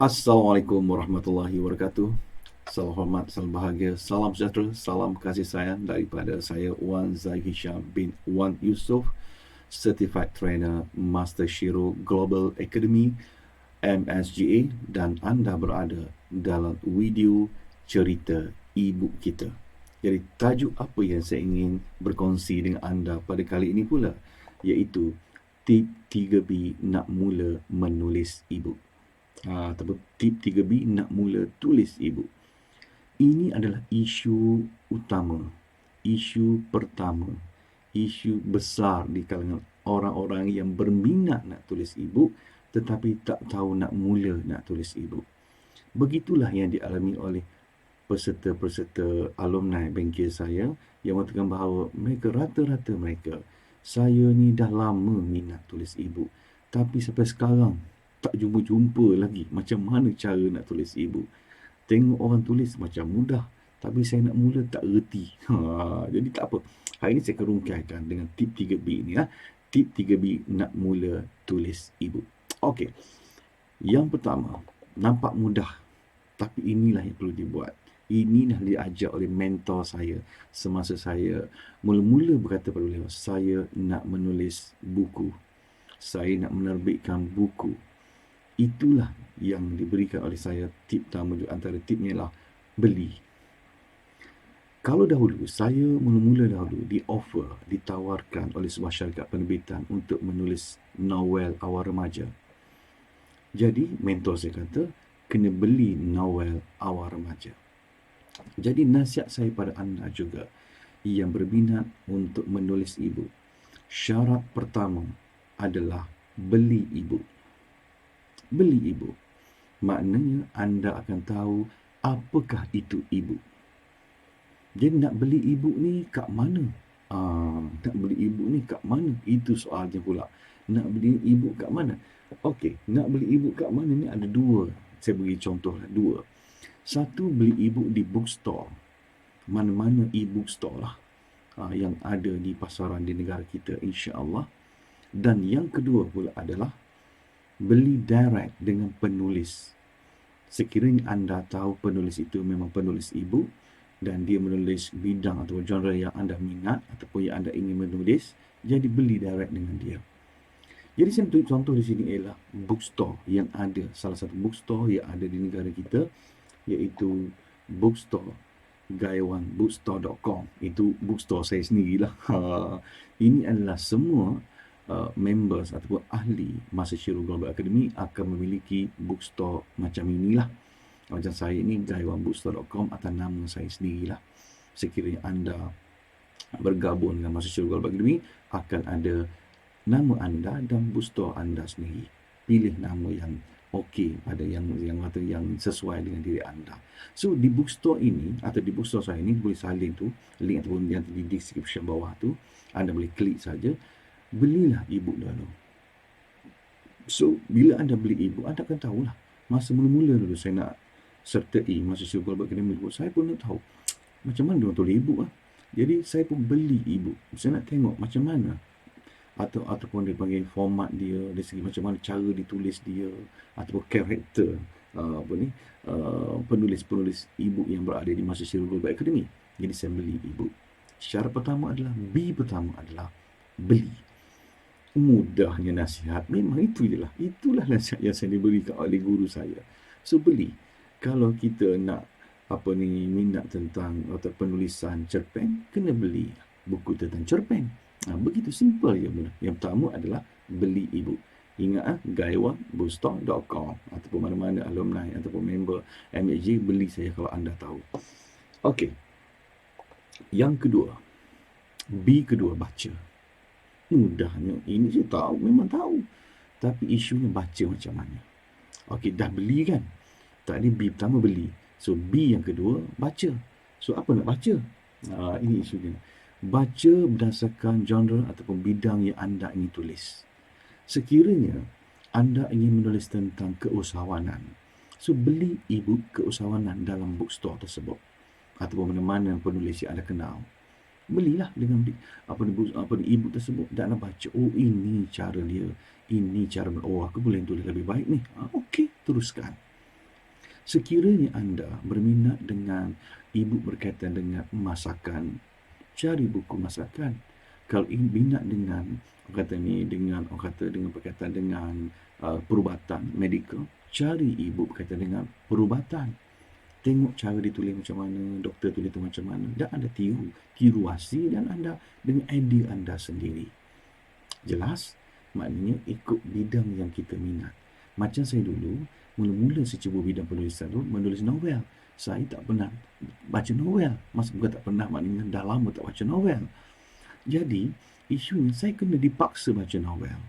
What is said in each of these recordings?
Assalamualaikum warahmatullahi wabarakatuh. Salam hormat, salam bahagia, salam sejahtera, salam kasih sayang daripada saya Wan Zai Hisham bin Wan Yusof, Certified Trainer Master Shiro Global Academy MSGA, dan anda berada dalam video cerita ibu kita. Jadi tajuk apa yang saya ingin berkongsi dengan anda pada kali ini pula, iaitu tip 3B nak mula menulis ibu. Ataupun tip 3B nak mula tulis ibu. Ini adalah isu utama, isu pertama, isu besar di kalangan orang-orang yang berminat nak tulis ibu tetapi tak tahu nak mula nak tulis ibu. Begitulah yang dialami oleh peserta-peserta alumni bengkel saya yang mengatakan bahawa mereka rata-rata mereka, saya ni dah lama minat tulis ibu tapi sampai sekarang tak jumpa-jumpa lagi macam mana cara nak tulis ibu. Tengok orang tulis macam mudah tapi saya nak mula tak reti. Jadi tak apa. Hari ini saya akan rungkaikan dengan tip 3B ni. Tip 3B nak mula tulis ibu. Okey. Yang pertama, nampak mudah tapi inilah yang perlu dibuat. Inilah diajar oleh mentor saya semasa saya mula-mula berkata pada beliau, saya nak menulis buku. Saya nak menerbitkan buku. Itulah yang diberikan oleh saya tip pertama. Antara tipnya ialah beli. Kalau dahulu, saya mula-mula dahulu ditawarkan oleh sebuah syarikat penerbitan untuk menulis novel awal remaja. Jadi, mentor saya kata, kena beli novel awal remaja. Jadi, nasihat saya pada anda juga yang berminat untuk menulis ibu. Syarat pertama adalah beli ibu. Beli ibu. Maknanya anda akan tahu apakah itu ibu. Jadi nak beli ibu ni kat mana? Nak beli ibu ni kat mana? Itu soalnya pula. Nak beli ibu kat mana? Okey, nak beli ibu kat mana ni ada dua. Saya beri contoh lah, dua. Satu, beli ibu di bookstore. Mana-mana e-bookstore lah yang ada di pasaran di negara kita, insya-Allah. Dan yang kedua pula adalah beli direct dengan penulis. Sekiranya anda tahu penulis itu memang penulis ibu dan dia menulis bidang atau genre yang anda minat ataupun yang anda ingin menulis, jadi beli direct dengan dia. Jadi saya tunjuk contoh di sini ialah bookstore yang ada. Salah satu bookstore yang ada di negara kita iaitu bookstore gaiwanbookstore.com. Itu bookstore saya sendirilah. Ini adalah semua members ataupun ahli Master Shiro Global Academy akan memiliki bookstore macam inilah. Macam saya ini gaiwanbookstore.com atas nama saya sendirilah. Sekiranya anda bergabung dengan Master Shiro Global Academy, akan ada nama anda dan bookstore anda sendiri. Pilih nama yang okey pada yang sesuai dengan diri anda. So di bookstore ini atau di bookstore saya ini boleh salin tu link ataupun yang di description bawah tu, anda boleh klik saja. Belilah ibu dulu. So, bila anda beli ibu, anda akan tahulah. Masa mula-mula dulu saya nak sertai Masa Shiro Global Academy dulu, saya pun nak tahu macam mana dia tulis ibu. Jadi, saya pun beli ibu. Saya nak tengok macam mana. Ataupun dia panggil format dia, dari segi macam mana cara ditulis dia, ataupun karakter penulis-penulis ibu yang berada di Masa Shiro Global Academy. Jadi, saya beli ibu. Syarat pertama adalah, B pertama adalah beli. Mudahnya nasihat, memang itu je lah. Itulah nasihat yang saya diberikan oleh guru saya. So, beli. Kalau kita nak minat tentang atau penulisan cerpen, kena beli buku tentang cerpen. Begitu simple je benda. Yang pertama adalah beli ibu. Ingat gaiwanbookstore.com ataupun mana-mana alumni ataupun member MHG, beli saya kalau anda tahu. Okey. Yang kedua, B kedua, baca. Mudahnya, ini saya tahu, memang tahu. Tapi isunya baca macam mana. Okey, dah beli kan? Tadi B pertama beli. So, B yang kedua, baca. So, apa nak baca? Ini isunya. Baca berdasarkan genre ataupun bidang yang anda ingin tulis. Sekiranya anda ingin menulis tentang keusahawanan, so beli ibu keusahawanan dalam bookstore tersebut. Ataupun mana-mana penulis yang anda kenal. Belilah dengan ibu tersebut dan anda baca, oh ini cara dia, ini cara, oh aku boleh tulis lebih baik ni. Okey, teruskan. Sekiranya anda berminat dengan ibu berkaitan dengan masakan, cari buku masakan. Kalau ingin minat dengan orang kata ni, dengan orang kata dengan berkaitan dengan perubatan medical, cari ibu berkaitan dengan perubatan. Tengok cara ditulis macam mana, doktor tulis tu macam mana, dan anda tiru hasil dan anda dengan idea anda sendiri. Jelas? Maknanya ikut bidang yang kita minat. Macam saya dulu, mula-mula saya cuba bidang penulisan tu, menulis novel. Saya tak pernah baca novel. Bukan tak pernah, maknanya dah lama tak baca novel. Jadi, isunya saya kena dipaksa baca novel.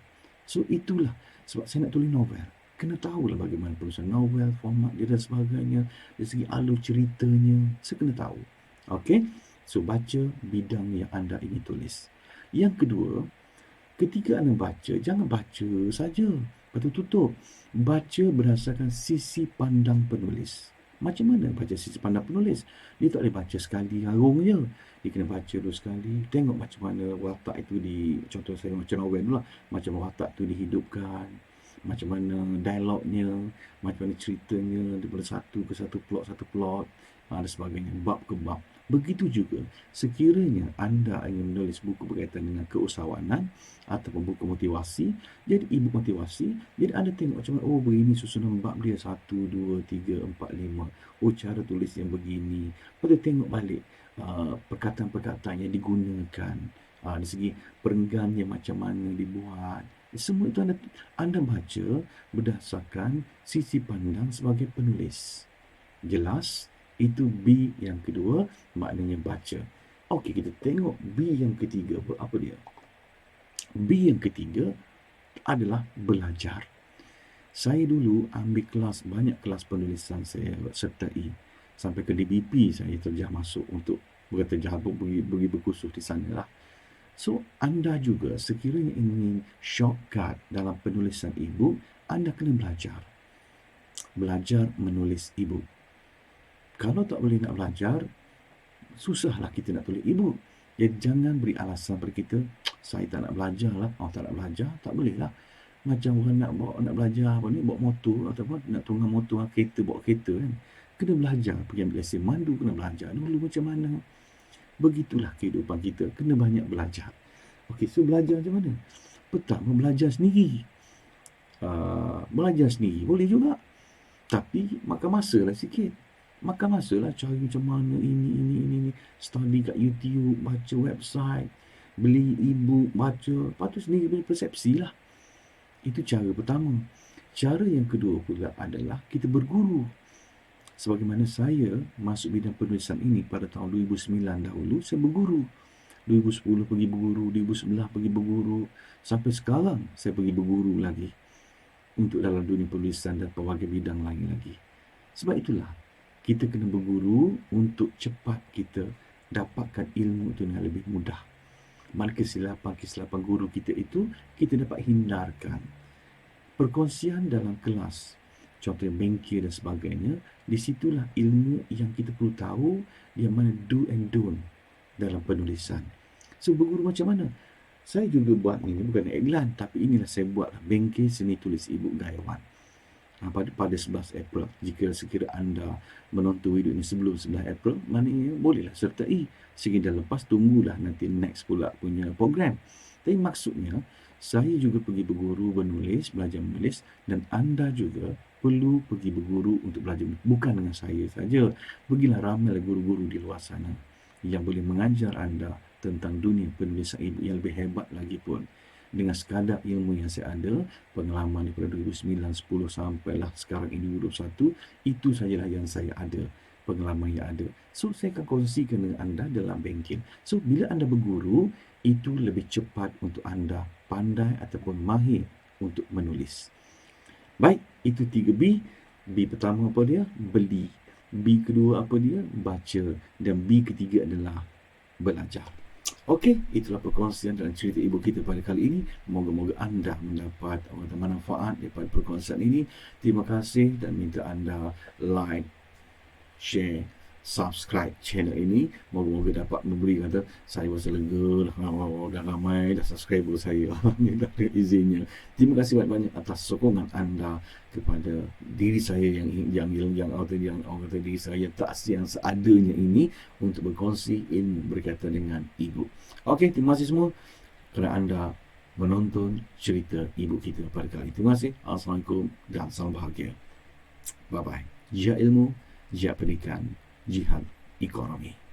So, itulah sebab saya nak tulis novel. Kena tahulah bagaimana penulisan novel, format dia dan sebagainya, dari segi alur ceritanya, saya kena tahu. Okay? So, baca bidang yang anda ingin tulis. Yang kedua, ketika anda baca, jangan baca saja, lepas tu tutup. Baca berdasarkan sisi pandang penulis. Macam mana baca sisi pandang penulis? Dia tak boleh baca sekali harung je. Dia kena baca dulu sekali. Tengok macam mana watak itu contoh saya macam novel dulu lah. Macam watak tu dihidupkan. Macam mana dialognya. Macam mana ceritanya. Daripada satu ke satu plot. Dan sebagainya. Bab ke bab. Begitu juga sekiranya anda ingin menulis buku berkaitan dengan keusahawanan ataupun buku motivasi, jadi ibu motivasi, jadi anda tengok macam mana, begini susunan bab dia 1, 2, 3, 4, 5. Cara tulis yang begini. Lepas tu tengok balik perkataan-perkataan yang digunakan, dari segi perenggannya macam mana dibuat. Semua itu anda baca berdasarkan sisi pandang sebagai penulis. Jelas? Itu B yang kedua, maknanya baca. Okey, kita tengok B yang ketiga. Apa dia? B yang ketiga adalah belajar. Saya dulu ambil banyak kelas penulisan saya sertai. Sampai ke DBP saya terjah masuk untuk berterjah pergi berkursus di sana lah. So, anda juga sekiranya ingin shortcut dalam penulisan e-book, anda kena belajar. Belajar menulis e-book. Kalau tak boleh nak belajar, susahlah kita nak tulis e-book. Jadi jangan beri alasan pada kita, saya tak nak belajar lah. Tak nak belajar, tak boleh lah. Macam orang nak belajar bawa motor ataupun nak tunggang motor, kereta, bawa kereta kan. Kena belajar, pergi ambil lesen mandu, kena belajar dulu macam mana. Begitulah kehidupan kita, kena banyak belajar. Okey, so belajar macam mana? Pertama, belajar sendiri. Belajar sendiri boleh juga. Tapi makan masa lah sikit. Makan masa lah cari macam mana ini. Study kat YouTube, baca website, beli e-book, baca. Lepas tu sendiri punya persepsi lah. Itu cara pertama. Cara yang kedua pula adalah kita berguru. Sebagaimana saya masuk bidang penulisan ini pada tahun 2009 dahulu, saya berguru. 2010 pergi berguru, 2011 pergi berguru. Sampai sekarang saya pergi berguru lagi. Untuk dalam dunia penulisan dan pelbagai bidang lain lagi. Sebab itulah, kita kena berguru untuk cepat kita dapatkan ilmu itu dengan lebih mudah. Mana kesilapan guru kita itu, kita dapat hindarkan. Perkongsian dalam kelas, contohnya bengkel dan sebagainya, di situlah ilmu yang kita perlu tahu, yang mana do and don't dalam penulisan. So, berguru macam mana? Saya juga buat ini, bukan iklan, tapi inilah saya buatlah bengkel seni tulis e-book Gaiwan. Pada 11 April. Jika sekira anda menonton video ini sebelum 11 April, maknanya bolehlah sertai. Sehingga lepas tunggulah nanti next pula punya program. Tapi maksudnya, saya juga pergi berguru menulis, belajar menulis, dan anda juga perlu pergi berguru untuk belajar. Bukan dengan saya saja. Pergilah ramai guru-guru di luar sana yang boleh mengajar anda tentang dunia penulisan e-book yang lebih hebat lagi pun. Dengan sekadar ilmu yang saya ada, pengalaman daripada 2009, 10 sampailah sekarang ini 2021, itu sajalah yang saya ada, pengalaman yang ada. So, saya akan kongsikan dengan anda dalam bengkel. So, bila anda berguru, itu lebih cepat untuk anda pandai ataupun mahir untuk menulis. Baik, itu 3B. B pertama apa dia? Beli. B kedua apa dia? Baca. Dan B ketiga adalah belajar. Okey, itulah perkongsian dan cerita ibu kita pada kali ini. Moga-moga anda mendapat manfaat daripada perkongsian ini. Terima kasih dan minta anda like, share, subscribe channel ini. Moga-moga dapat memberi, kata saya rasa lega dah, dah ramai dah subscriber saya. Alhamdulillah dengan izinnya. Terima kasih banyak-banyak atas sokongan anda kepada diri saya yang orang kata diri saya yang seadanya ini, untuk berkongsi berkaitan dengan ibu. Okey, terima kasih semua kerana anda menonton cerita ibu kita pada kali ini. Terima kasih. Assalamualaikum dan salam bahagia. Bye-bye. Jihad ilmu, jihad pendidikan, jihad ekonomi.